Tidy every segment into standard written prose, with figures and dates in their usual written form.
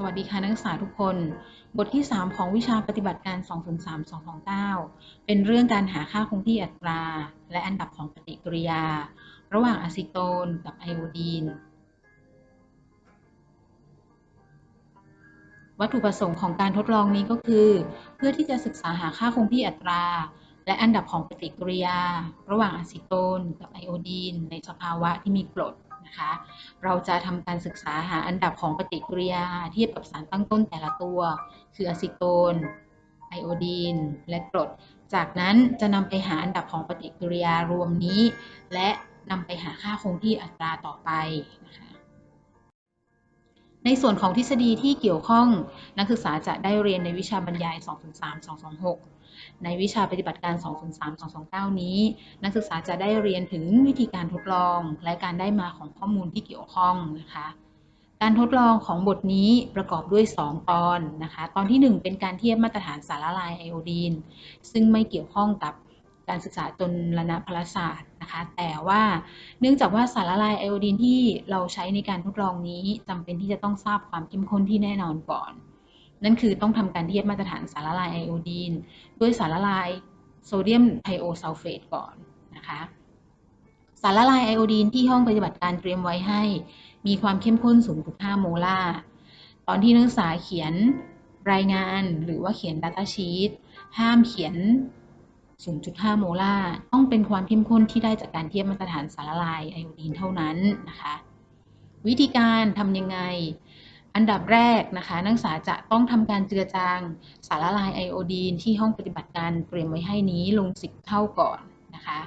สวัสดีค่ะนักศึกษาทุกคน บทที่ 3 ของวิชาปฏิบัติการ 203-229 เป็นเรื่องการหาค่าคงที่อัตราและอันดับของปฏิกิริยาระหว่างอะซิโตนกับไอโอดีน วัตถุประสงค์ของการทดลองนี้ก็คือเพื่อที่จะศึกษาหาค่าคงที่อัตราและอันดับของปฏิกิริยาระหว่างอะซิโตนกับไอโอดีนในสภาวะที่มีกรดนะคะเราจะทำการศึกษาหาอันดับของปฏิกิริยาเทียบกับสารตั้งต้นแต่ละตัวคืออะซิโตนไอโอดีนและกรดจากนั้นจะนำไปหาอันดับของปฏิกิริยารวมนี้และนำไปหาค่าคงที่อัตราต่อไปนะคะ ในส่วนของทฤษฎีที่เกี่ยวข้องนักศึกษาจะได้เรียนในวิชาบรรยาย 203-226 ในวิชาปฏิบัติการ 203-229 นี้นักศึกษาจะได้เรียนถึงวิธีการทดลองและการได้มาของข้อมูลที่เกี่ยวข้องนะคะการทดลองของบทนี้ประกอบด้วย2ตอนนะคะตอนที่1เป็นการเทียบมาตรฐานสารละลายไอโอดีนซึ่งไม่เกี่ยวข้องกับการศึกษาจลนพลศาสตร์นะคะแต่ว่าเนื่องจากว่าสารละลายไอโอดีนที่เราใช้ในการทดลองนี้จำเป็นที่จะต้องทราบความเข้มข้นที่แน่นอนก่อนนั่นคือต้องทำการเทียบมาตรฐานสารละลายไอโอดีนด้วยสารละลายโซเดียมไทโอซัลเฟตก่อนนะคะสารละลายไอโอดีนที่ห้องปฏิบัติการเตรียมไว้ให้มีความเข้มข้น 0.5 โมลาร์ตอนที่นักศึกษาเขียนรายงานหรือว่าเขียน Data Sheet ห้ามเขียน 0.5 โมลาร์ต้องเป็นความเข้มข้นที่ได้จากการเทียบมาตรฐานสารละลายไอโอดีนเท่านั้นนะคะวิธีการทำยังไงอันดับแรกนะคะนักศึกษาจะต้องทำการเจือจางสารละลายไอโอดีนที่ห้องปฏิบัติการเตรียมไว้ให้นี้ลง 10 เท่าก่อนนะคะ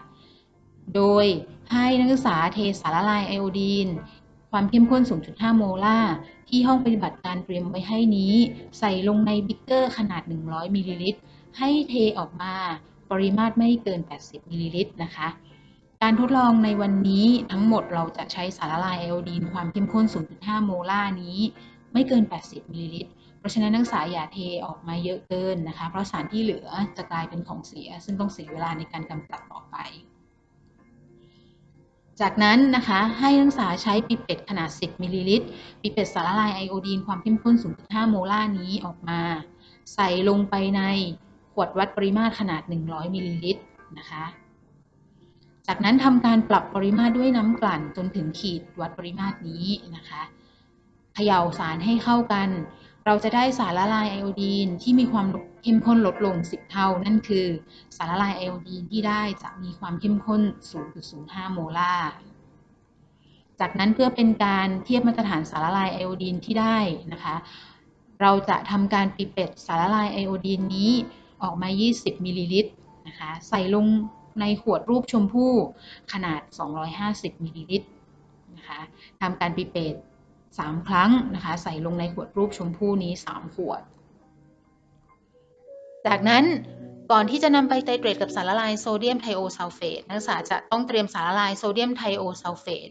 โดยให้นักศึกษาเทสารละลายไอโอดีนความเข้มข้น 0.5 โมลาร์ที่ห้องปฏิบัติการเตรียมไว้ให้นี้ใส่ลงในบิ๊กเกอร์ขนาด 100 มิลลิลิตรให้เทออกมาปริมาตรไม่เกิน 80 มิลลิลิตรนะคะการทดลองในวันนี้ทั้งหมดเราจะใช้สารละลายไอโอดีนความเข้มข้น 0.5 โมลาร์นี้ไม่เกิน 80 มิลลิลิตรเพราะฉะนั้นนักศึกษาอย่าเทออกมาเยอะเกินนะคะเพราะสารที่เหลือจะกลายเป็นของเสียซึ่งต้องเสียเวลาในการกำจัดต่อไปจากนั้นนะคะให้นักศึกษาใช้ปิเป็ตขนาด 10 มิลลิลิตรปิเป็ตสารละลายไอโอดีนความเข้มข้น 0.5 โมลาร์นี้ออกมาใส่ลงไปในขวดวัดปริมาตรขนาด 100 มิลลิลิตรนะคะจากนั้นทำการปรับปริมาตรด้วยน้ำกลั่นจนถึงขีดวัดปริมาตรนี้นะคะเขย่าสารให้เข้ากันเราจะได้สารละลายไอโอดีนที่มีความเข้มข้นลดลง 10 เท่านั่นคือสารละลายไอโอดีนที่ได้จะมีความเข้มข้น 0.05 โมลาร์จากนั้นเพื่อเป็นการเทียบมาตรฐานสารละลายไอโอดีนที่ได้นะคะเราจะทำการปิเป็ตสารละลายไอโอดีนนี้ออกมา 20 มิลลิลิตรนะคะใส่ลงในขวดรูปชมพู่ขนาด 250 มิลลิลิตรนะคะทำการปิเป็ต3 ครั้งนะคะใส่ลงในขวดรูปชมพู่นี้3 ขวดจากนั้นก่อนที่จะนำไปไตรเตรตกับสารละลายโซเดียมไทโอซัลเฟตนักศึกษาจะต้องเตรียมสารละลายโซเดียมไทโอซัลเฟต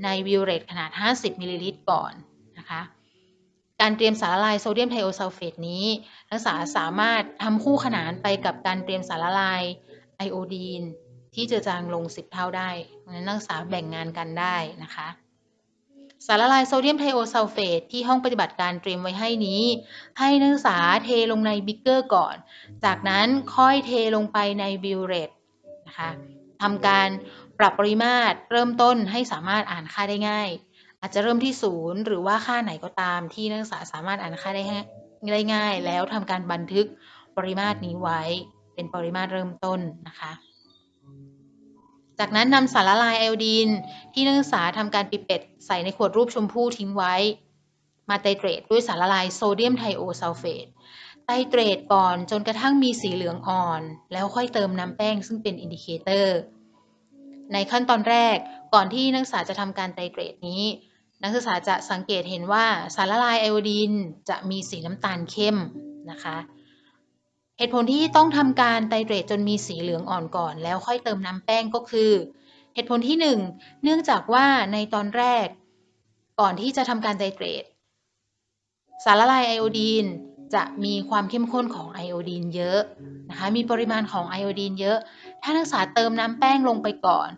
ในวิวเรตขนาด 50 มิลลิลิตรก่อนนะคะการเตรียมสารละลายโซเดียมไทโอซัลเฟตนี้นักศึกษาสามารถทำคู่ขนานไปกับการเตรียมสารละลายไอโอดีนที่เจือจางลง 10 เท่าได้เพราะฉะนั้นนักศึกษาแบ่งงานกันได้นะคะสารละลายโซเดียมไทโอซัลเฟตที่ห้องปฏิบัติการเตรียมไว้ให้นี้ให้นักศึกษาเทลงในบิ๊กเกอร์ก่อนจากนั้นค่อยเทลงไปในบิวเรตนะคะทำการปรับปริมาตรเริ่มต้นให้สามารถอ่านค่าได้ง่ายอาจจะเริ่มที่0หรือว่าค่าไหนก็ตามที่นักศึกษาสามารถอ่านค่าได้ง่ายแล้วทำการบันทึกปริมาตรนี้ไว้เป็นปริมาตรเริ่มต้นนะคะจากนั้นนำสารละลายไอโอดีนที่นักศึกษาทำการปิเป็ตใส่ในขวดรูปชมพู่ทิ้งไว้มาไตรเตรตด้วยสารละลายโซเดียมไทโอซัลเฟตไตรเตรตก่อนจนกระทั่งมีสีเหลืองอ่อนแล้วค่อยเติมน้ำแป้งซึ่งเป็นอินดิเคเตอร์ในขั้นตอนแรกก่อนที่นักศึกษาจะทำการไตรเตรตนี้นักศึกษาจะสังเกตเห็นว่าสารละลายไอโอดีนจะมีสีน้ำตาลเข้มนะคะเหตุผลที่ต้องทำการไตรเตรตจนมีสีเหลืองอ่อนก่อนแล้วค่อยเติมน้ำแป้งก็คือเหตุผลที่1เนื่องจากว่าในตอนแรกก่อนที่จะทำการไตรเตรตสารละลายไอโอดีนจะมีความเข้มข้นของไอโอดีนเยอะนะคะมีปริมาณของไอโอดีนเยอะถ้านักศึกษาเติมน้ำแป้งลงไปก่อน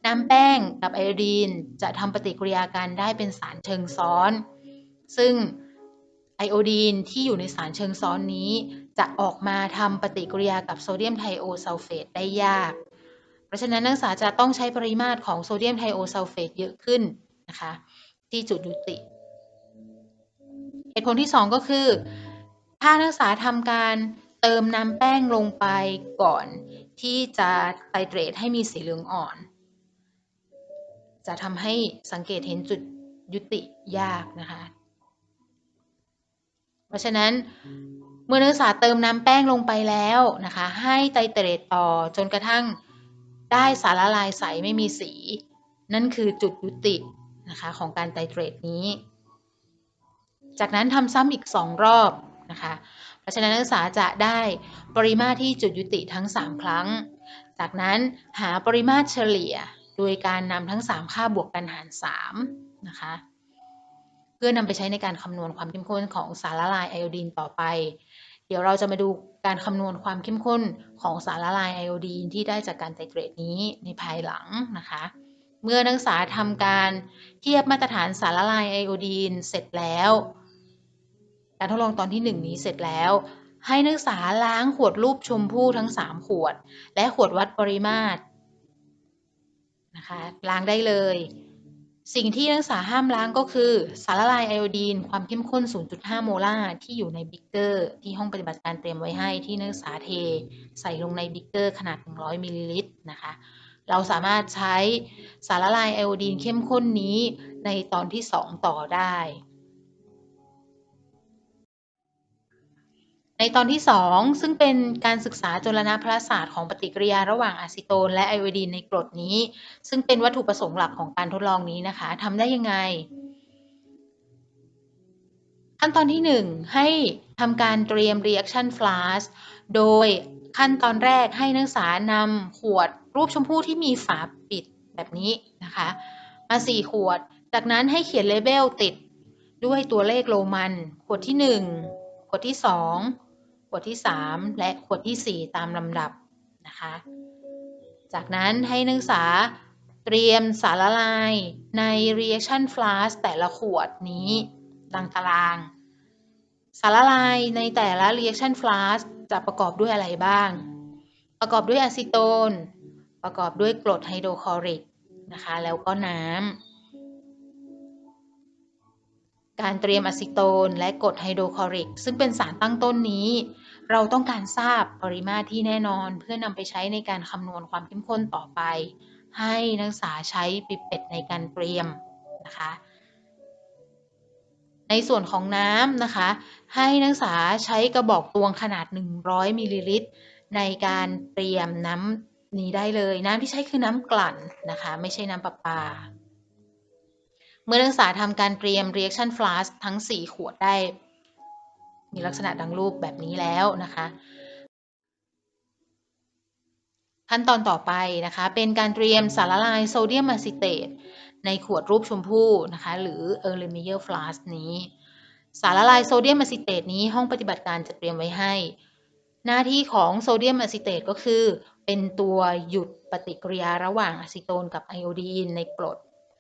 น้ำแป้งกับไอโอดีนจะทำปฏิกิริยากันได้เป็นสารเชิงซ้อนซึ่ง ไอโอดีนที่อยู่ในสารเชิงซ้อนนี้จะออกมาทำปฏิกิริยากับโซเดียมไทโอซัลเฟตได้ยากเพราะฉะนั้นนักศึกษาจะต้องใช้ปริมาตรของโซเดียมไทโอซัลเฟตเยอะขึ้นนะคะที่จุดยุติเหตุผลที่2ก็คือถ้านักศึกษาทำการเติมน้ำแป้งลงไปก่อนที่จะไตเตรตให้มีสีเหลืองอ่อนจะทำให้สังเกตเห็นจุดยุติยากนะคะเพราะฉะนั้นเมื่อนักศึกษาเติมน้ำแป้งลงไปแล้วนะคะให้ไตเตรตต่อจนกระทั่งได้สารละลายใสไม่มีสีนั่นคือจุดยุตินะคะของการไตเตรตนี้จากนั้นทำซ้ำอีก2รอบนะคะเพราะฉะนั้นนักศึกษาจะได้ปริมาตรที่จุดยุติทั้ง3ครั้งจากนั้นหาปริมาตรเฉลี่ยโดยการนำทั้ง3ค่าบวกกันหาร3นะคะเพื่อนำไปใช้ในการคำนวณความเข้มข้นของสารละลายไอโอดีนต่อไปเดี๋ยวเราจะมาดูการคำนวณความเข้มข้นของสารละลายไอโอดีนที่ได้จากการไตเตรตนี้ในภายหลังนะคะเมื่อนักศึกษาทำการเทียบมาตรฐานสารละลายไอโอดีนเสร็จแล้วการทดลองตอนที่1นี้เสร็จแล้วให้นักศึกษาล้างขวดรูปชมพู่ทั้ง3ขวดและขวดวัดปริมาตรนะคะล้างได้เลยสิ่งที่นักศึกษาห้ามล้างก็คือสารละลายไอโอดีนความเข้มข้น 0.5 โมลาร์ที่อยู่ในบิ๊กเกอร์ที่ห้องปฏิบัติการเตรียมไว้ให้ที่นักศึกษาเทใส่ลงในบิ๊กเกอร์ขนาด100มิลลิลิตรนะคะเราสามารถใช้สารละลายไอโอดีนเข้มข้นนี้ในตอนที่2ต่อได้ในตอนที่2ซึ่งเป็นการศึกษาจุลนาภรศาสตร์ของปฏิกิริยาระหว่างอะซิโตนและไอโอดีนในกรดนี้ซึ่งเป็นวัตถุประสงค์หลักของการทดลองนี้นะคะทำได้ยังไงขั้นตอนที่1ให้ทำการเตรียม reaction flask โดยขั้นตอนแรกให้นักศึกษานำขวดรูปชมพู่ที่มีฝาปิดแบบนี้นะคะมา4ขวดจากนั้นให้เขียนเลเบลติดด้วยตัวเลขโรมันขวดที่1ขวดที่2ขวดที่3และขวดที่4ตามลำดับนะคะจากนั้นให้นักศึกษาเตรียมสารละลายใน reaction flask แต่ละขวดนี้ดังตารางสารละลายในแต่ละ reaction flask จะประกอบด้วยอะไรบ้างประกอบด้วยอะซิโตนประกอบด้วยกรดไฮโดรคลอริกนะคะแล้วก็น้ำการเตรียมอะซิโตนและกรดไฮโดรคลอริกซึ่งเป็นสารตั้งต้นนี้เราต้องการทราบปริมาตรที่แน่นอนเพื่อนำไปใช้ในการคำนวณความเข้มข้นต่อไปให้นักศึกษาใช้ปิปเปตในการเตรียมนะคะในส่วนของน้ำนะคะให้นักศึกษาใช้กระบอกตวงขนาด100มิลลิลิตรในการเตรียมน้ำนี้ได้เลยน้ำที่ใช้คือน้ำกลั่นนะคะไม่ใช่น้ำประปาเมื่อนักศึกษาทำการเตรียม reaction flask ทั้ง4ขวดได้มีลักษณะดังรูปแบบนี้แล้วนะคะขั้นตอนต่อไปนะคะเป็นการเตรียมสารละลายโซเดียมอะซิเตตในขวดรูปชมพู่นะคะหรือ Erlenmeyer flask นี้สารละลายโซเดียมอะซิเตตนี้ห้องปฏิบัติการจะเตรียมไว้ให้หน้าที่ของโซเดียมอะซิเตตก็คือเป็นตัวหยุดปฏิกิริยาระหว่างอะซิโตนกับไอโอดีนในกรด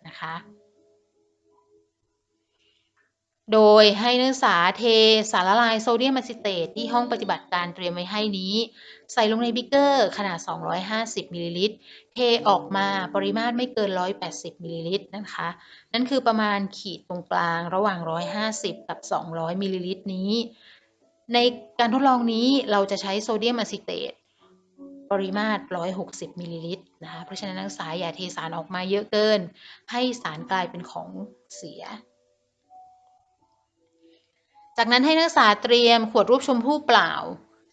นะคะโดยให้นักศึกษาเทสารละลายโซเดียมอะซิเตตที่ห้องปฏิบัติการเตรียมไว้ให้นี้ใส่ลงในบิ๊กเกอร์ขนาด250มิลลิลิตรเทออกมาปริมาตรไม่เกิน180มิลลิลิตรนะคะนั่นคือประมาณขีดตรงกลางระหว่าง150กับ200มิลลิลิตรนี้ในการทดลองนี้เราจะใช้โซเดียมอะซิเตตปริมาตร160มิลลิลิตรนะคะเพราะฉะนั้นนักศึกษาอย่าเทสารออกมาเยอะเกินให้สารกลายเป็นของเสียจากนั้นให้นักศึกษาเตรียมขวดรูปชมพู่เปล่า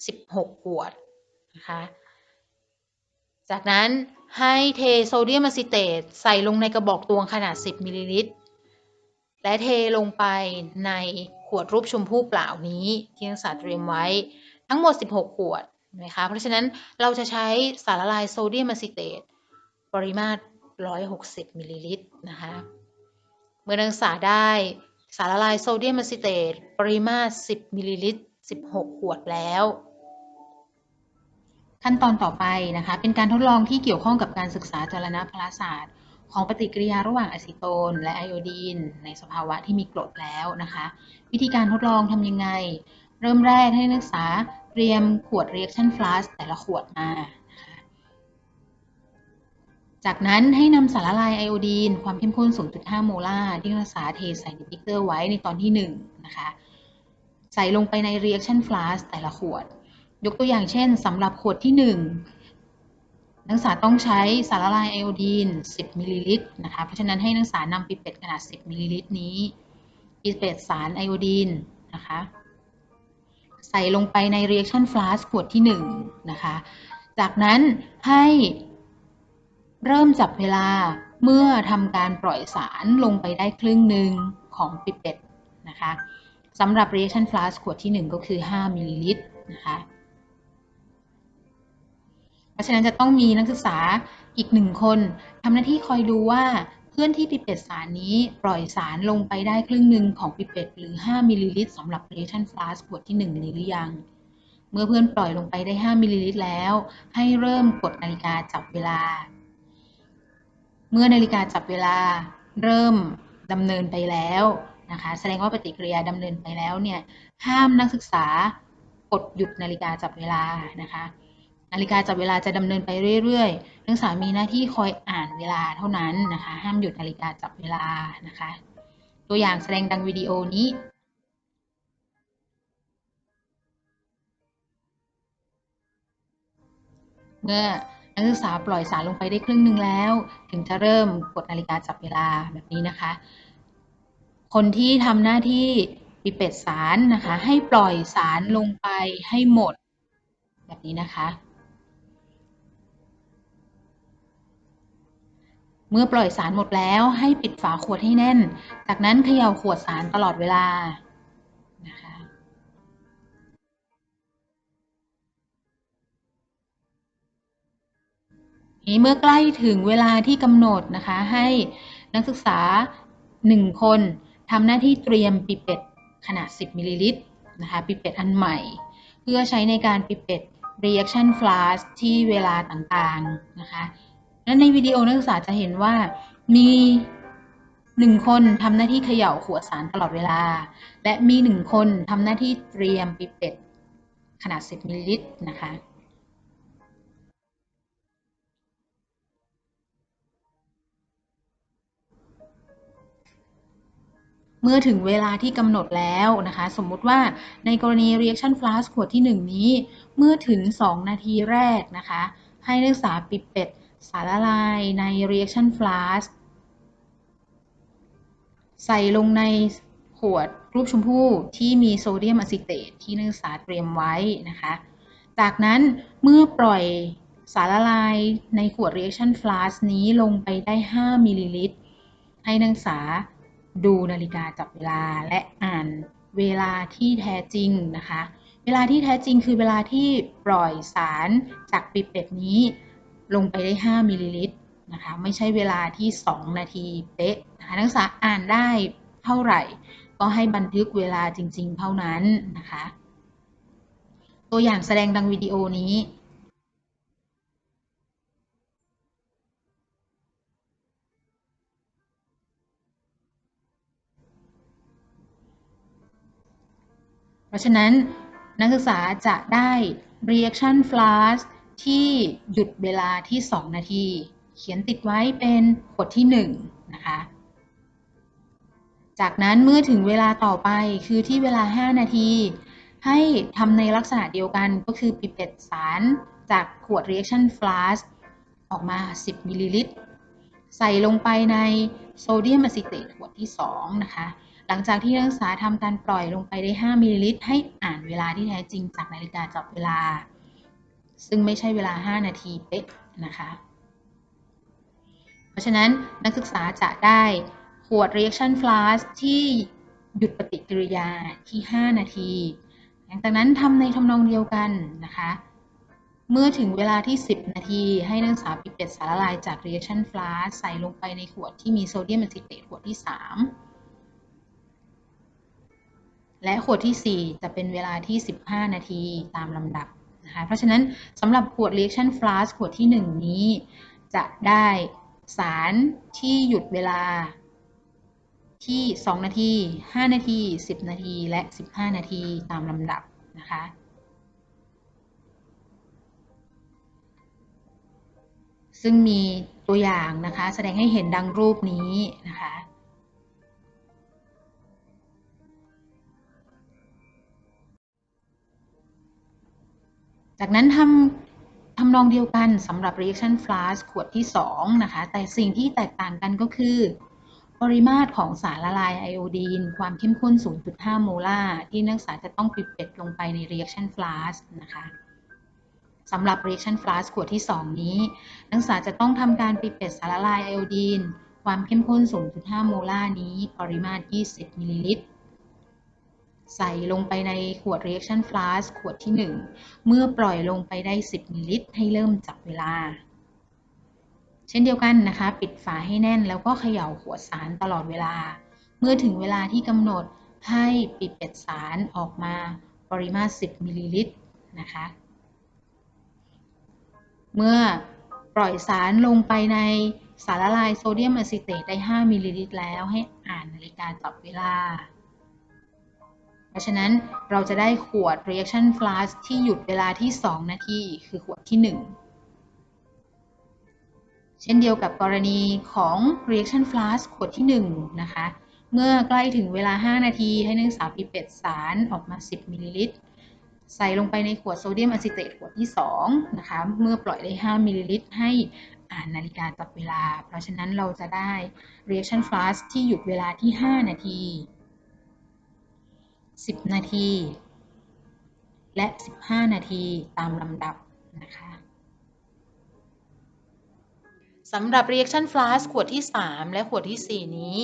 16ขวดนะคะจากนั้นให้เทโซเดียมอะซิเตตใส่ลงในกระบอกตวงขนาด10มิลลิลิตรและเทลงไปในขวดรูปชมพู่เปล่านี้ที่นักศึกษาเตรียมไว้ทั้งหมด16ขวดนะคะเพราะฉะนั้นเราจะใช้สารละลายโซเดียมอะซิเตตปริมาตร160มิลลิลิตรนะคะเมื่อนักศึกษาได้สารละลายโซเดียมอะซิเตตปริมาตร10มิลลิลิตร16ขวดแล้วขั้นตอนต่อไปนะคะเป็นการทดลองที่เกี่ยวข้องกับการศึกษาจารณพลศาสตร์ ของปฏิกิริยาระหว่างอะซิโตนและไอโอดีนในสภาวะที่มีกรดแล้วนะคะวิธีการทดลองทำยังไงเริ่มแรกให้นักศึกษาเตรียมขวด reaction flask แต่ละขวดมานะคะจากนั้นให้นำสารละลายไอโอดีนความเข้มข้น 0.5 โมลาร์ที่นักศึกษาเทใส่ในบิ๊กเกอร์ไว้ในตอนที่1นะคะใส่ลงไปใน reaction flask แต่ละขวดยกตัวอย่างเช่นสำหรับขวดที่1นักศึกษาต้องใช้สารละลายไอโอดีน10มิลลิลิตรนะคะเพราะฉะนั้นให้นักศึกษานำปิเป็ตขนาด10มิลลิลิตรนี้ปิเป็ตสารไอโอดีนนะคะใส่ลงไปใน reaction flask ขวดที่1นะคะจากนั้นให้เริ่มจับเวลาเมื่อทำการปล่อยสารลงไปได้ครึ่งหนึ่งของปิเป็ตนะคะสำหรับ reaction flask ขวดที่1ก็คือ5มิลลิลิตรนะคะเพราะฉะนั้นจะต้องมีนักศึกษาอีก1คนทำหน้าที่คอยดูว่าเพื่อนที่ปิเป็ตสารนี้ปล่อยสารลงไปได้ครึ่งหนึ่งของปิเป็ตหรือ5มิลลิลิตรสำหรับ reaction flask ขวดที่1นี้หรือยังเมื่อเพื่อนปล่อยลงไปได้5มิลลิลิตรแล้วให้เริ่มกดนาฬิกาจับเวลาเมื่อนาฬิกาจับเวลาเริ่มดำเนินไปแล้วนะคะแสดงว่าปฏิกิริยาดำเนินไปแล้วเนี่ยห้ามนักศึกษากดหยุดนาฬิกาจับเวลานะคะนาฬิกาจับเวลาจะดำเนินไปเรื่อยๆนักศึกษามีหน้าที่คอยอ่านเวลาเท่านั้นนะคะห้ามหยุดนาฬิกาจับเวลานะคะตัวอย่างแสดงดังวิดีโอนี้เมื่อนักศึกษาปล่อยสารลงไปได้ครึ่งหนึ่งแล้วถึงจะเริ่มกดนาฬิกาจับเวลาแบบนี้นะคะคนที่ทำหน้าที่ปิเป็ตสารนะคะให้ปล่อยสารลงไปให้หมดแบบนี้นะคะเมื่อปล่อยสารหมดแล้วให้ปิดฝาขวดให้แน่นจากนั้นเขย่าขวดสารตลอดเวลานะคะนี้เมื่อใกล้ถึงเวลาที่กำหนดนะคะให้นักศึกษา1คนทำหน้าที่เตรียมปิเป็ตขนาด10มิลลิลิตรนะคะปิเป็ตอันใหม่เพื่อใช้ในการปิเป็ต reaction flask ที่เวลาต่างๆนะคะและในวิดีโอนักศึกษาจะเห็นว่ามี1คนทำหน้าที่เขย่าขวดสารตลอดเวลาและมี1คนทำหน้าที่เตรียมปิเป็ตขนาด10มิลลิลิตรนะคะเมื่อถึงเวลาที่กำหนดแล้วนะคะสมมุติว่าในกรณี reaction flask ขวดที่1นี้เมื่อถึง2นาทีแรกนะคะให้นักศึกษาปิเป็ตสารละลายใน reaction flask ใส่ลงในขวดรูปชมพู่ที่มีโซเดียมอะซิเตตที่นักศึกษาเตรียมไว้นะคะจากนั้นเมื่อปล่อยสารละลายในขวด reaction flask นี้ลงไปได้5มิลลิลิตรให้นักศึกษาดูนาฬิกาจับเวลาและอ่านเวลาที่แท้จริงนะคะเวลาที่แท้จริงคือเวลาที่ปล่อยสารจากปิเป็ตนี้ลงไปได้5มิลลิลิตรนะคะไม่ใช่เวลาที่2นาทีเป๊ะนะคะนักศึกษาอ่านได้เท่าไหร่ก็ให้บันทึกเวลาจริงๆเท่านั้นนะคะตัวอย่างแสดงดังวิดีโอนี้เพราะฉะนั้นนักศึกษาจะได้ reaction flask ที่หยุดเวลาที่2นาทีเขียนติดไว้เป็นขวดที่1นะคะจากนั้นเมื่อถึงเวลาต่อไปคือที่เวลา5นาทีให้ทำในลักษณะเดียวกันก็คือปิเป็ตสารจากขวด reaction flask ออกมา10มิลลิลิตรใส่ลงไปในโซเดียมอะซิเตตขวดที่2นะคะหลังจากที่นักศึกษาทำการปล่อยลงไปได้5มิลลิลิตรให้อ่านเวลาที่แท้จริงจากนาฬิกาจับเวลาซึ่งไม่ใช่เวลา5นาทีเป๊ะนะคะเพราะฉะนั้นนักศึกษาจะได้ขวด reaction flask ที่หยุดปฏิกิริยาที่5นาทีหลังจากนั้นทำในทำนองเดียวกันนะคะเมื่อถึงเวลาที่10นาทีให้นักศึกษาปิเป็ตสารละลายจาก reaction flask ใส่ลงไปในขวดที่มีโซเดียมอะซิเตตขวดที่3และขวดที่4จะเป็นเวลาที่15นาทีตามลำดับนะคะเพราะฉะนั้นสำหรับขวด reaction flask ขวดที่1นี้จะได้ สารที่หยุดเวลาที่2 นาที5 นาที10 นาทีและ15 นาทีตามลำดับนะคะซึ่งมีตัวอย่างนะคะแสดงให้เห็นดังรูปนี้นะคะจากนั้นทำนองเดียวกันสำหรับ reaction flask ขวดที่2นะคะแต่สิ่งที่แตกต่างกันก็คือปริมาตรของสารละลายไอโอดีนความเข้มข้น 0.5 โมลาร์ที่นักศึกษาจะต้องปิดลงไปใน reaction flask นะคะสำหรับ reaction flask ขวดที่2นี้นักศึกษาจะต้องทำการปิดสารละลายไอโอดีนความเข้มข้น 0.5 โมลาร์นี้ปริมาตร 20 มิลลิลิตรใส่ลงไปในขวด reaction flask ขวดที่1เมื่อปล่อยลงไปได้10 มิลลิลิตรให้เริ่มจับเวลาเช่นเดียวกันนะคะปิดฝาให้แน่นแล้วก็เขย่าขวดสารตลอดเวลาเมื่อถึงเวลาที่กำหนดให้ปิดสารออกมาปริมาตร10 มิลลิลิตรนะคะเมื่อปล่อยสารลงไปในสารละลายโซเดียมอะซิเตตได้5 มิลลิลิตรแล้วให้อ่านนาฬิกาจับเวลาเพราะฉะนั้นเราจะได้ขวด reaction flask ที่หยุดเวลาที่2 นาทีคือขวดที่1เช่นเดียวกับกรณีของ reaction flask ขวดที่1นะคะเมื่อใกล้ถึงเวลา5 นาทีให้นักศึกษาปิดสารออกมา10 มิลลิลิตรใส่ลงไปในขวดโซเดียมอะซิเตตขวดที่2นะคะเมื่อปล่อยได้5 มิลลิลิตรให้อ่านนาฬิกาจับเวลาเพราะฉะนั้นเราจะได้ reaction flask ที่หยุดเวลาที่5 นาที10 นาทีและ15 นาทีตามลำดับนะคะสำหรับ reaction flask ขวดที่3และขวดที่4นี้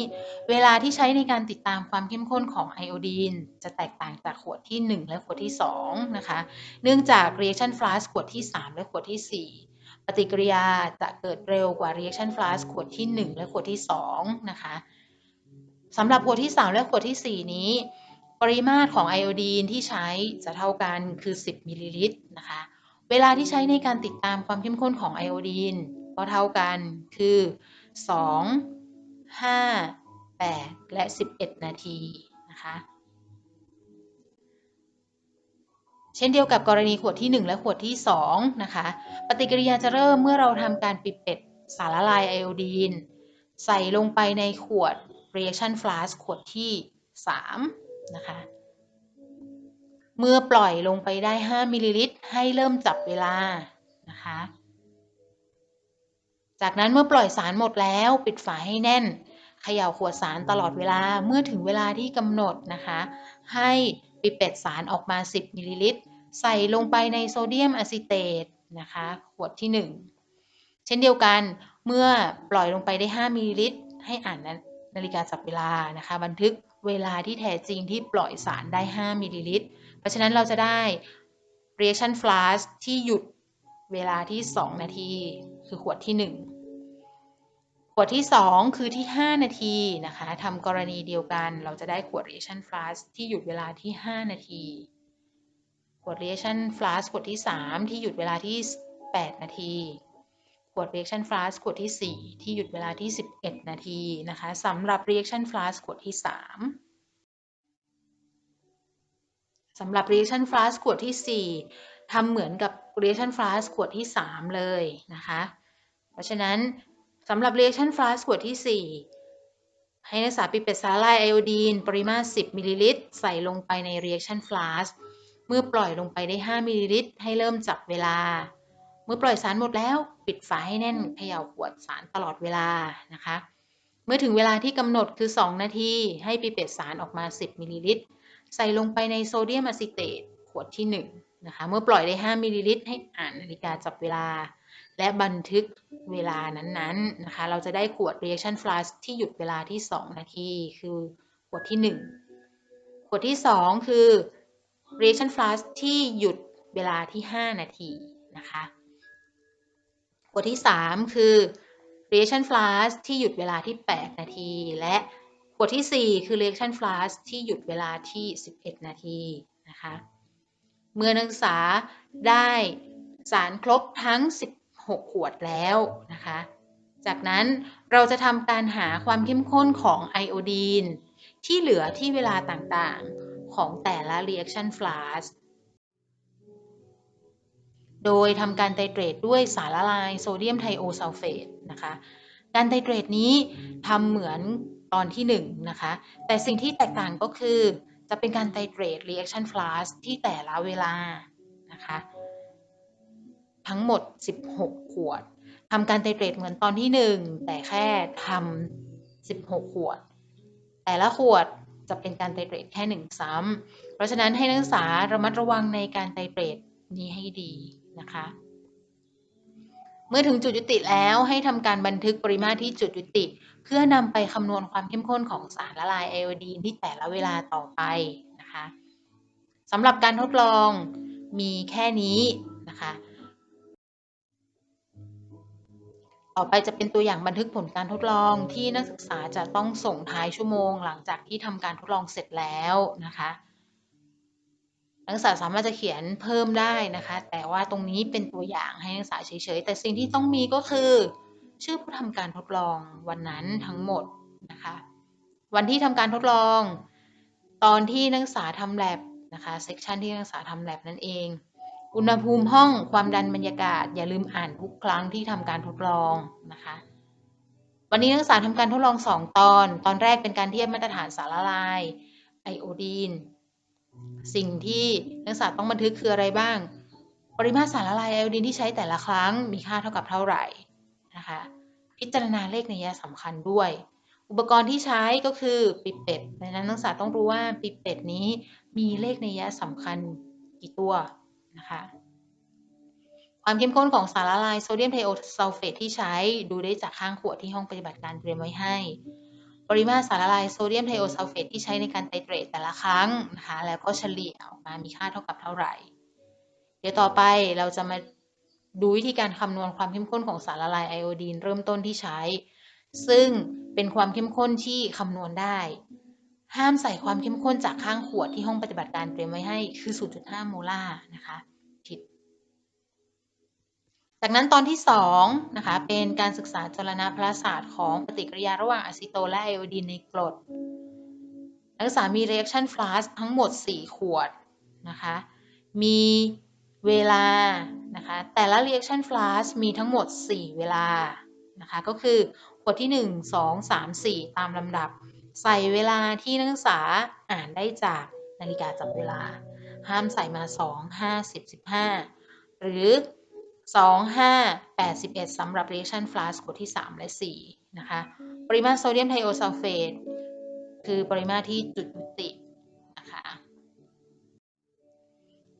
เวลาที่ใช้ในการติดตามความเข้มข้นของไอโอดีนจะแตกต่างจากขวดที่1และขวดที่2นะคะเนื่องจาก reaction flask ขวดที่3และขวดที่4ปฏิกิริยาจะเกิดเร็วกว่า reaction flask ขวดที่1และขวดที่2นะคะสำหรับขวดที่3และขวดที่4นี้ปริมาตรของไอโอดีนที่ใช้จะเท่ากันคือ10 มิลลิลิตรนะคะเวลาที่ใช้ในการติดตามความเข้มข้นของไอโอดีนก็เท่ากันคือ2 5 8และ11 นาทีนะคะเช่นเดียวกับกรณีขวดที่1และขวดที่2นะคะปฏิกิริยาจะเริ่มเมื่อเราทำการปิดสารละลายไอโอดีนใส่ลงไปในขวด reaction flask ขวดที่3นะคะเมื่อปล่อยลงไปได้5 มิลลิลิตรให้เริ่มจับเวลานะคะจากนั้นเมื่อปล่อยสารหมดแล้วปิดฝาให้แน่นเขย่าขวดสารตลอดเวลาเมื่อถึงเวลาที่กำหนดนะคะให้ปิดสารออกมา10 มิลลิลิตรใส่ลงไปในโซเดียมอะซิเตตนะคะขวดที่1เช่นเดียวกันเมื่อปล่อยลงไปได้5 มิลลิลิตรให้อ่านนาฬิกาจับเวลานะคะบันทึกเวลาที่แท้จริงที่ปล่อยสารได้5 มิลลิลิตรเพราะฉะนั้นเราจะได้ reaction flask ที่หยุดเวลาที่2 นาทีคือขวดที่1ขวดที่2คือที่5 นาทีนะคะทำกรณีเดียวกันเราจะได้ขวด reaction flask ที่หยุดเวลาที่5 นาทีขวด reaction flask ขวดที่3ที่หยุดเวลาที่8 นาทีขวด reaction flask ขวดที่4ที่หยุดเวลาที่11 นาทีนะคะสำหรับ reaction flask ขวดที่3สำหรับ reaction flask ขวดที่4ทำเหมือนกับ reaction flask ขวดที่3เลยนะคะเพราะฉะนั้นสำหรับ reaction flask ขวดที่4ให้นักศึกษาปิดสารละลายไอโอดีนปริมาตร10 มิลลิลิตรใส่ลงไปใน reaction flask เมื่อปล่อยลงไปได้5 มิลลิลิตรให้เริ่มจับเวลาเมื่อปล่อยสารหมดแล้วปิดฝาให้แน่นเขย่าขวดสารตลอดเวลานะคะเมื่อถึงเวลาที่กำหนดคือ2 นาทีให้ปิดสารออกมา10 มิลลิลิตรใส่ลงไปในโซเดียมอะซิเตตขวดที่1นะคะเมื่อปล่อยได้5 มิลลิลิตรให้อ่านนาฬิกาจับเวลาและบันทึกเวลานั้นๆนะคะเราจะได้ขวด reaction flask ที่หยุดเวลาที่2 นาทีคือขวดที่1ขวดที่2คือ reaction flask ที่หยุดเวลาที่5 นาทีนะคะขวดที่3คือ reaction flask ที่หยุดเวลาที่8 นาทีและขวดที่4คือ reaction flask ที่หยุดเวลาที่11 นาทีนะคะเมื่อนักศึกษาได้สารครบทั้ง16 ขวดแล้วนะคะ จากนั้นเราจะทำการหาความเข้มข้นของไอโอดีนที่เหลือที่เวลาต่างๆของแต่ละ reaction flask โดยทำการไตรเตรตด้วยสารละลายโซเดียมไทโอซัลเฟตนะคะการไตรเตรตนี้ทำเหมือนตอนที่1นะคะแต่สิ่งที่แตกต่างก็คือจะเป็นการไตรเตรต reaction flask ที่แต่ละเวลานะคะทั้งหมด16ขวดทำการไตรเตรตเหมือนตอนที่1แต่แค่ทำ16ขวดแต่ละขวดจะเป็นการไตรเตรตแค่1ซ้ำเพราะฉะนั้นให้นักศึกษาระมัดระวังในการไตรเตรตนี้ให้ดีนะคะเมื่อถึงจุดยุติแล้วให้ทำการบันทึกปริมาตรที่จุดยุติเพื่อนำไปคำนวณความเข้มข้นของสารละลายไอโอดีนที่แต่ละเวลาต่อไปนะคะสำหรับการทดลองมีแค่นี้นะคะต่อไปจะเป็นตัวอย่างบันทึกผลการทดลองที่นักศึกษาจะต้องส่งท้ายชั่วโมงหลังจากที่ทำการทดลองเสร็จแล้วนะคะนักศึกษาสามารถจะเขียนเพิ่มได้นะคะแต่ว่าตรงนี้เป็นตัวอย่างให้นักศึกษาเฉยๆแต่สิ่งที่ต้องมีก็คือชื่อผู้ทำการทดลองวันนั้นทั้งหมดนะคะวันที่ทำการทดลองตอนที่นักศึกษาทำแลบนะคะเซกชันที่นักศึกษาทำแลบนั่นเองอุณหภูมิห้องความดันบรรยากาศอย่าลืมอ่านทุกครั้งที่ทำการทดลองนะคะวันนี้นักศึกษาทำการทดลอง2ตอนแรกเป็นการเทียบมาตรฐานสารละลายไอโอดีนสิ่งที่นักศึกษาต้องบันทึกคืออะไรบ้างปริมาตรสารละลายไอโอดีนที่ใช้แต่ละครั้งมีค่าเท่ากับเท่าไหร่นะคะพิจารณาเลขนัยสำคัญด้วยอุปกรณ์ที่ใช้ก็คือปิเป็ดดังนั้นนักศึกษาต้องรู้ว่าปิเป็ดนี้มีเลขนัยสำคัญกี่ตัวนะคะความเข้มข้นของสารละลายโซเดียมไทโอซัลเฟตที่ใช้ดูได้จากข้างขวดที่ห้องปฏิบัติการเตรียมไว้ให้ปริมาตรสารละลายโซเดียมไทโอซัลเฟตที่ใช้ในการไตรเตรตแต่ละครั้งนะคะแล้วก็เฉลี่ยออกมามีค่าเท่ากับเท่าไหร่เดี๋ยวต่อไปเราจะมาดูวิธีการคำนวณความเข้มข้นของสารละลายไอโอดีนเริ่มต้นที่ใช้ซึ่งเป็นความเข้มข้นที่คำนวณได้ห้ามใส่ความเข้มข้นจากข้างขวดที่ห้องปฏิบัติการเตรียมไว้ให้คือ 0.5 โมลาร์นะคะผิดจากนั้นตอนที่2นะคะเป็นการศึกษาจรณพลศาสตร์ของปฏิกิริยาระหว่างอะซิโตนและไอโอดีนในกรดนักศึกษามี reaction flask ทั้งหมด4ขวดนะคะมีเวลานะคะแต่ละ reaction flask มีทั้งหมด4เวลานะคะก็คือขวดที่1 2 3 4ตามลำดับใส่เวลาที่นักศึกษาอ่านได้จากนาฬิกาจับเวลาห้ามใส่มา2 5 10 15หรือ2 5 8 11สำหรับ reaction flask ขวดที่3และ4นะคะปริมาตรโซเดียมไทโอซัลเฟตคือปริมาตรที่จุดยุตินะคะ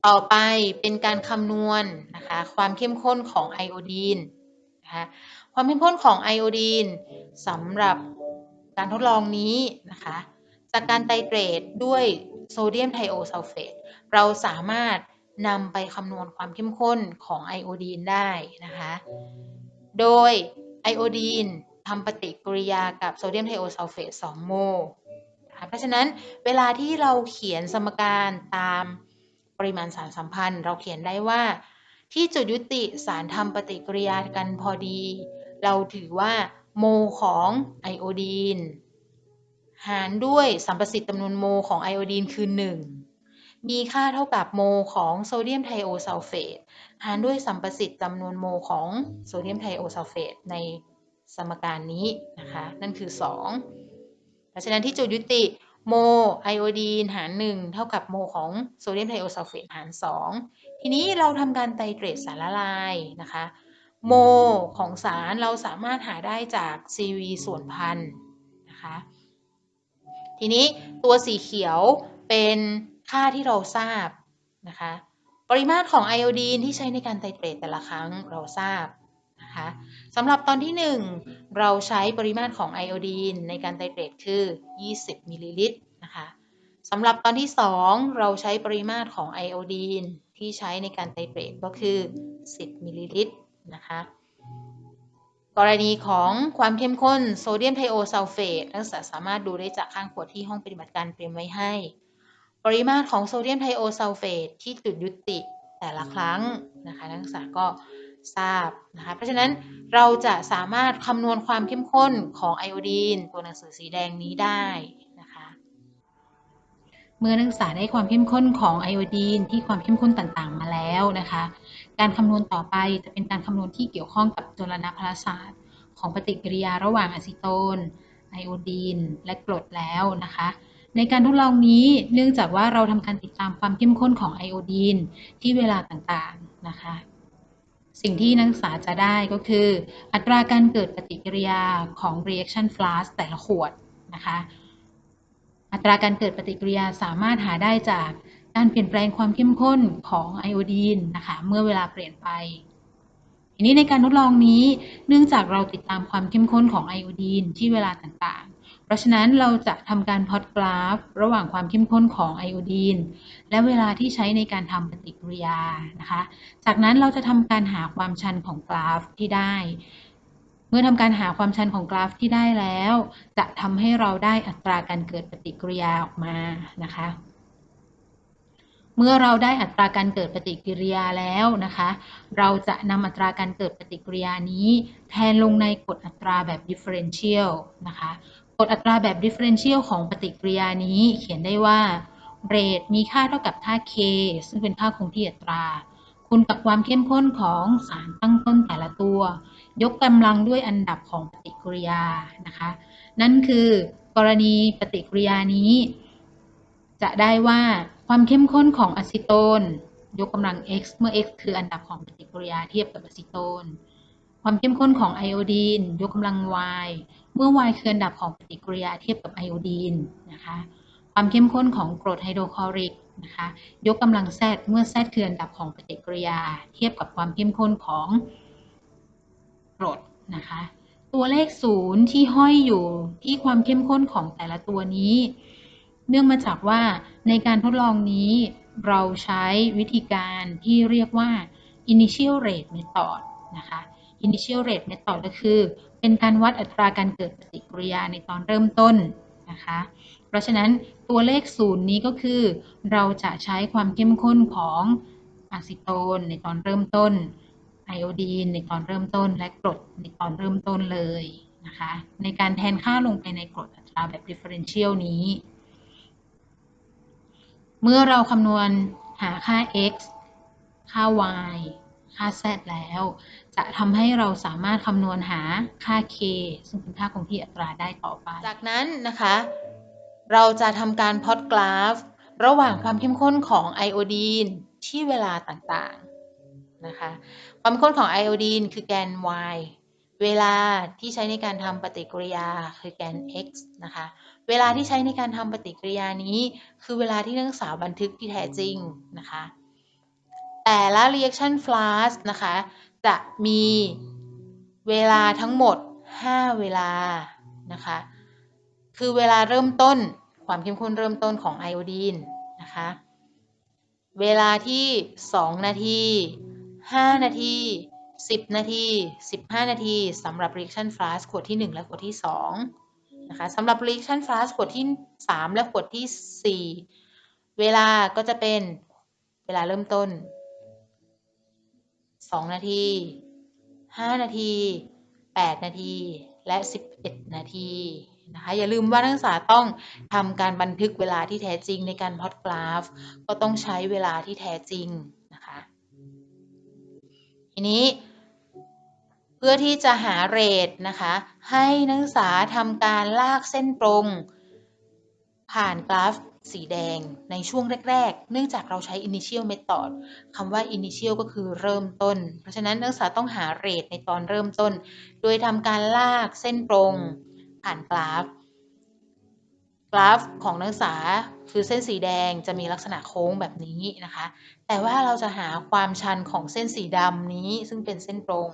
ต่อไปเป็นการคำนวณนะคะความเข้มข้นของไอโอดีนนะคะความเข้มข้นของไอโอดีนสำหรับการทดลองนี้นะคะจากการไตรเตรตด้วยโซเดียมไทโอซัลเฟตเราสามารถนำไปคำนวณความเข้มข้นของไอโอดีนได้นะคะโดยไอโอดีนทำปฏิกิริยากับโซเดียมไทโอซัลเฟต2โมลเพราะฉะนั้นเวลาที่เราเขียนสมการตามปริมาณสารสัมพันธ์เราเขียนได้ว่าที่จุดยุติสารทำปฏิกิริยากันพอดีเราถือว่าโมของไอโอดีนหารด้วยสัมประสิทธิ์จำนวนโมของไอโอดีนคือ1มีค่าเท่ากับโมของโซเดียมไทโอซัลเฟตหารด้วยสัมประสิทธิ์จำนวนโมของโซเดียมไทโอซัลเฟตในสมการนี้นะคะนั่นคือ2เพราะฉะนั้นที่จุดยุติโมไอโอดีนหาร1เท่ากับโมของโซเดียมไทโอซัลเฟตหาร2ทีนี้เราทำการไตรเตรตสารละลายนะคะโมของสารเราสามารถหาได้จาก CV ส่วนพันนะคะทีนี้ตัวสีเขียวเป็นค่าที่เราทราบนะคะปริมาตรของไอโอดีนที่ใช้ในการไตรเตรตแต่ละครั้งเราทราบนะคะสำหรับตอนที่1เราใช้ปริมาตรของไอโอดีนในการไตรเตรตคือ20มิลลิลิตรนะคะสำหรับตอนที่2เราใช้ปริมาตรของไอโอดีนที่ใช้ในการไตรเตรตก็คือ10มิลลิลิตรนะคะกรณีของความเข้มข้นโซเดียมไทโอซัลเฟตนักศึกษาสามารถดูได้จากข้างขวดที่ห้องปฏิบัติการเตรียมไว้ให้ปริมาตรของโซเดียมไทโอซัลเฟตที่จุดยุติแต่ละครั้งนะคะนักศึกษาก็ ทราบนะคะเพราะฉะนั้นเราจะสามารถคำนวณความเข้มข้นของไอโอดีนตัวหนังสือสีแดงนี้ได้นะคะเมื่อนักศึกษาได้ความเข้มข้นของไอโอดีนที่ความเข้มข้นต่างๆมาแล้วนะคะการคำนวณต่อไปจะเป็นการคำนวณที่เกี่ยวข้องกับโจรณพลศาสตร์ของปฏิกิริยาระหว่างอะซิโตนไอโอดีนและกรดแล้วนะคะในการทดลองนี้เนื่องจากว่าเราทำการติดตามความเข้มข้นของไอโอดีนที่เวลาต่างๆนะคะสิ่งที่นักศึกษาจะได้ก็คืออัตราการเกิดปฏิกิริยาของ reaction flask แต่ละขวดนะคะอัตราการเกิดปฏิกิริยาสามารถหาได้จากการเปลี่ยนแปลงความเข้มข้นของไอโอดีนนะคะเมื่อเวลาเปลี่ยนไปทีนี้ในการทดลองนี้เนื่องจากเราติดตามความเข้มข้นของไอโอดีนที่เวลาต่างๆเพราะฉะนั้นเราจะทำการพล็อตกราฟระหว่างความเข้มข้นของไอโอดีนและเวลาที่ใช้ในการทำปฏิกิริยานะคะจากนั้นเราจะทำการหาความชันของกราฟที่ได้เมื่อทำการหาความชันของกราฟที่ได้แล้วจะทำให้เราได้อัตราการเกิดปฏิกิริยาออกมานะคะเมื่อเราได้อัตราการเกิดปฏิกิริยาแล้วนะคะเราจะนำอัตราการเกิดปฏิกิริยานี้แทนลงในกฎอัตราแบบ differential นะคะกฎอัตราแบบ differential ของปฏิกิริยานี้เขียนได้ว่าเรทมีค่าเท่ากับค่า k ซึ่งเป็นค่าคงที่อัตราคูณกับความเข้มข้นของสารตั้งต้นแต่ละตัวยกกำลังด้วยอันดับของปฏิกิริยานะคะนั่นคือกรณีปฏิกิริยานี้จะได้ว่าความเข้มข้นของอะซิโตนยกกำลัง x เมื่อ x คืออันดับของปฏิกิริยาเทียบกับอะซิโตนความเข้มข้นของไอโอดีนยกกำลัง y เมื่อ y คืออันดับของปฏิกิริยาเทียบกับไอโอดีนนะคะความเข้มข้นของกรดไฮโดรคลอริกนะคะยกกำลัง z เมื่อ z คืออันดับของปฏิกิริยาเทียบกับความเข้มข้นของกรดนะคะตัวเลข0ที่ห้อยอยู่ที่ความเข้มข้นของแต่ละตัวนี้เนื่องมาจากว่าในการทดลองนี้เราใช้วิธีการที่เรียกว่า initial rate method นะคะ initial rate method ก็คือเป็นการวัดอัตราการเกิดปฏิกิริยาในตอนเริ่มต้นนะคะเพราะฉะนั้นตัวเลข0นี้ก็คือเราจะใช้ความเข้มข้นของอะซิโตนในตอนเริ่มต้นไอโอดีนในตอนเริ่มต้นและกรดในตอนเริ่มต้นเลยนะคะในการแทนค่าลงไปในกรดอัตราแบบ differential นี้เมื่อเราคำนวณหาค่า x ค่า y ค่า z แล้วจะทำให้เราสามารถคำนวณหาค่า k ซึ่งเป็นค่าคงที่อัตราได้ต่อไปจากนั้นนะคะเราจะทำการพล็อตกราฟระหว่างความเข้มข้นของไอโอดีนที่เวลาต่างๆนะคะความเข้มข้นของไอโอดีนคือแกน y เวลาที่ใช้ในการทำปฏิกิริยาคือแกน x นะคะเวลาที่ใช้ในการทำปฏิกิริยานี้คือเวลาที่นักศึกษาบันทึกที่แท้จริงนะคะแต่ละ reaction flask นะคะจะมีเวลาทั้งหมด5เวลานะคะคือเวลาเริ่มต้นความเข้มข้นเริ่มต้นของไอโอดีนนะคะเวลาที่2นาที5นาที10นาที15นาทีสำหรับ reaction flask ขวดที่1และขวดที่2นะคะสำหรับ reaction flask ขวดที่3และขวดที่4เวลาก็จะเป็นเวลาเริ่มต้น2นาที5นาที8นาทีและ11นาทีนะคะอย่าลืมว่านักศึกษาต้องทำการบันทึกเวลาที่แท้จริงในการพล็อตกราฟก็ต้องใช้เวลาที่แท้จริงนะคะทีนี้เพื่อที่จะหาเรทนะคะให้นักศึกษาทำการลากเส้นตรงผ่านกราฟสีแดงในช่วงแรกๆเนื่องจากเราใช้ initial method คำว่า initial ก็คือเริ่มต้นเพราะฉะนั้นนักศึกษาต้องหาเรทในตอนเริ่มต้นโดยทำการลากเส้นตรงผ่านกราฟของนักศึกษาคือเส้นสีแดงจะมีลักษณะโค้งแบบนี้นะคะแต่ว่าเราจะหาความชันของเส้นสีดำนี้ซึ่งเป็นเส้นตรง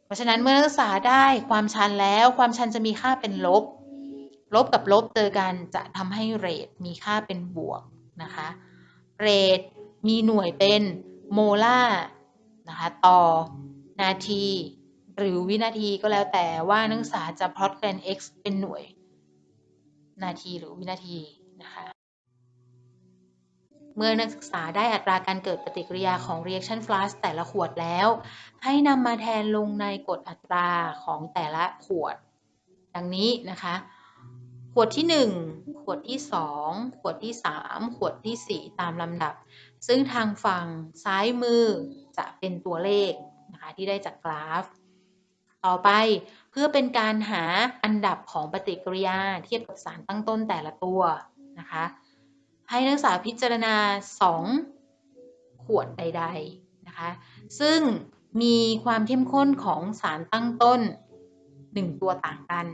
เพราะฉะนั้นเมื่อนักศึกษาได้ความชันแล้วความชันจะมีค่าเป็นลบกับลบเจอกันจะทำให้เรทมีค่าเป็นบวกนะคะเรทมีหน่วยเป็นโมลาร์นะคะต่อนาทีหรือวินาทีก็แล้วแต่ว่านักศึกษาจะพล็อตแกน x เป็นหน่วยนาทีหรือวินาทีนะคะ เมื่อนักศึกษาได้อัตราการเกิดปฏิกิริยาของ reaction flask แต่ละขวดแล้วให้นำมาแทนลงในกฎอัตราของแต่ละขวดดังนี้นะคะขวดที่1ขวดที่2ขวดที่3ขวดที่4ตามลำดับซึ่งทางฝั่งซ้ายมือจะเป็นตัวเลขนะคะที่ได้จากกราฟต่อไปเพื่อเป็นการหาอันดับของปฏิกิริยาเทียบกับสารตั้งต้นแต่ละตัวนะคะให้นักศึกษาพิจารณา2ขวดใดๆนะคะซึ่งมีความเข้มข้นของสารตั้งต้น1ตัวต่างกัน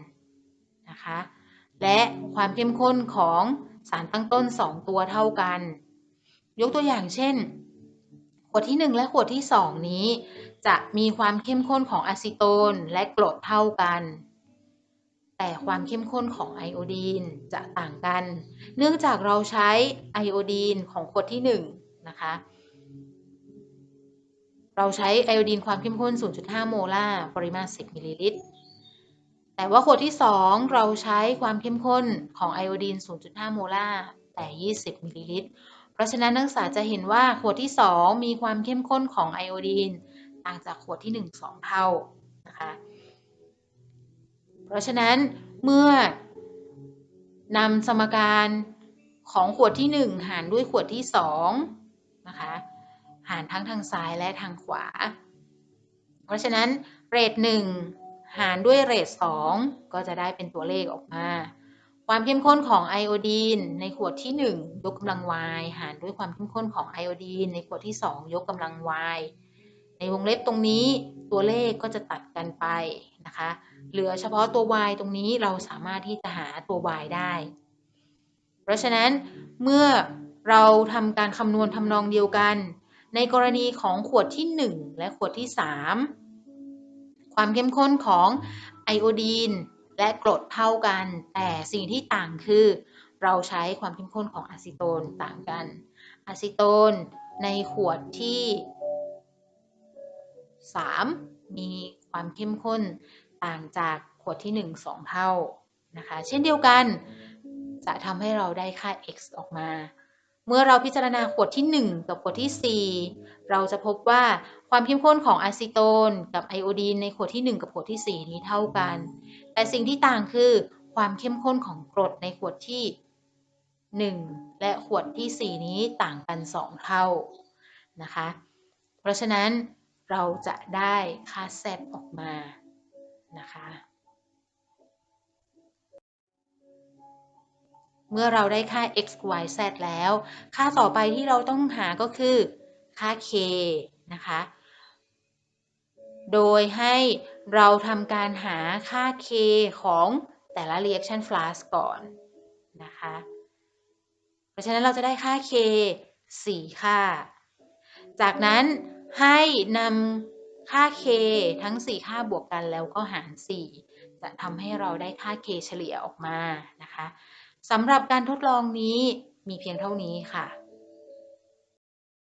นะคะและความเข้มข้นของสารตั้งต้น2ตัวเท่ากันยกตัวอย่างเช่นขวดที่1และขวดที่2นี้จะมีความเข้มข้นของอะซิโตนและกรดเท่ากันแต่ความเข้มข้นของไอโอดีนจะต่างกันเนื่องจากเราใช้ไอโอดีนของขวดที่1นะคะเราใช้ไอโอดีนความเข้มข้น 0.5 โมลาร์ปริมาตร10มิลลิลิตรแต่ว่าขวดที่2เราใช้ความเข้มข้นของไอโอดีน 0.5 โมลาร์แต่20มิลลิลิตรเพราะฉะนั้นนักศึกษาจะเห็นว่าขวดที่2มีความเข้มข้นของไอโอดีนต่างจากขวดที่1 2 เท่านะคะเพราะฉะนั้นเมื่อนำสมการของขวดที่1หารด้วยขวดที่2นะคะหารทั้งทางซ้ายและทางขวาเพราะฉะนั้นเรท1หารด้วยเรท2ก็จะได้เป็นตัวเลขออกมาความเข้มข้นของไอโอดีนในขวดที่1ยกกำลัง y หารด้วยความเข้มข้นของไอโอดีนในขวดที่2ยกกำลัง y ในวงเล็บตรงนี้ตัวเลขก็จะตัดกันไปนะคะเหลือเฉพาะตัว y ตรงนี้เราสามารถที่จะหาตัว y ได้เพราะฉะนั้นเมื่อเราทำการคำนวณทำนองเดียวกันในกรณีของขวดที่1และขวดที่3ความเข้มข้นของไอโอดีนและกรดเท่ากันแต่สิ่งที่ต่างคือเราใช้ความเข้มข้นของอะซิโตนต่างกันอะซิโตนในขวดที่3มีความเข้มข้นต่างจากขวดที่1 2 เท่านะคะเช่นเดียวกันจะทำให้เราได้ค่า x ออกมาเมื่อเราพิจารณาขวดที่1กับขวดที่4เราจะพบว่าความเข้มข้นของอะซิโตนกับไอโอดีนในขวดที่1กับขวดที่4นี้เท่ากันแต่สิ่งที่ต่างคือความเข้มข้นของกรดในขวดที่1และขวดที่4นี้ต่างกัน2เท่านะคะเพราะฉะนั้นเราจะได้ค่า Z ออกมานะคะเมื่อเราได้ค่า x y z แล้วค่าต่อไปที่เราต้องหาก็คือค่า k นะคะโดยให้เราทำการหาค่า k ของแต่ละ reaction flask ก่อนนะคะเพราะฉะนั้นเราจะได้ค่า k 4 ค่าจากนั้นให้นำค่า k ทั้ง4ค่าบวกกันแล้วก็หาร4จะทำให้เราได้ค่า k เฉลี่ยออกมานะคะสำหรับการทดลองนี้มีเพียงเท่านี้ค่ะ